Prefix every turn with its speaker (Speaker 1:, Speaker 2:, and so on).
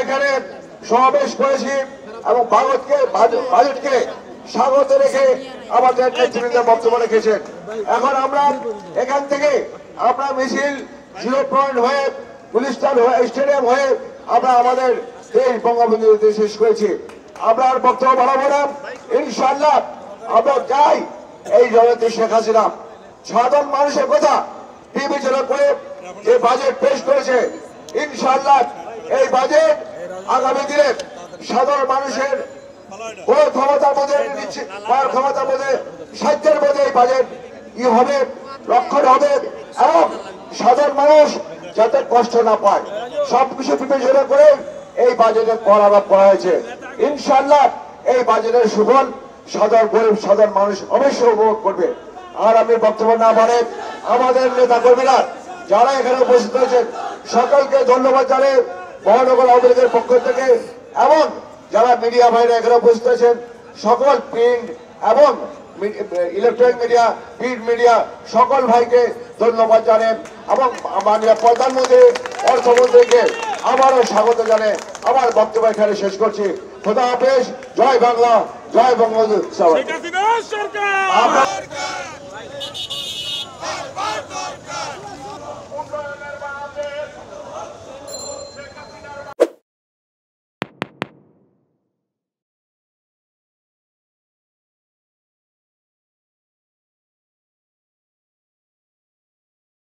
Speaker 1: এখানে সমাবেশ করেছি এবং বাজেটকে স্বাগত রেখে আমাদের নেতৃবৃন্দ বক্তব্য রেখেছেন। এখন আমরা এখান থেকে আমরা মিছিল 0 পয়েন্ট হয়ে গুলিস্তান স্টেডিয়াম হয়ে আমরা আমাদের দেশ বঙ্গবন্ধুতে শেষ করেছি। আমরা আর বক্তব্য বাড়াবো না। ইনশাআল্লাহ আমরা চাই এই জননেত্রী শেখ হাসিনা সাধারণ মানুষের কথা বিবেচনা করে যে বাজেট পেশ করেছে, ইনশাআল্লাহ এই বাজেট আগামী দিনে সাধারণ মানুষের কোন ক্ষমতার মধ্যে ক্ষমতার মধ্যে সাধ্যের মধ্যে এই বাজেট হবে, রক্ষণ হবে এবং সাধারণ মানুষ যাতে কষ্ট না পায় সবকিছু বিবেচনা করে এই বাজেটের কর আলাপ করা হয়েছে। ইনশাআল্লাহ এই বাজেটের সুফল সাধারণ মানুষ অবশ্যই উপভোগ করবে। আর আমি বক্তব্য না পারে আমাদের নেতা কর্মীরা যারা এখানে উপস্থিত হয়েছেন সকলকে ধন্যবাদ জানিয়ে মহানগর আওয়ামী লীগের পক্ষ থেকে এবং যারা মিডিয়া ভাইরা এখানে উপস্থিত আছেন সকল প্রিন্ট এবং ইলেকট্রনিক মিডিয়া, প্রিন্ট মিডিয়া সকল ভাইকে ধন্যবাদ জানেন এবং মাননীয় প্রধানমন্ত্রী অর্থমন্ত্রীকে আবারও স্বাগত জানিয়ে আমার বক্তব্য এখানে শেষ করছি। খোদা হাফেজ। জয় বাংলা, জয় বঙ্গবন্ধু।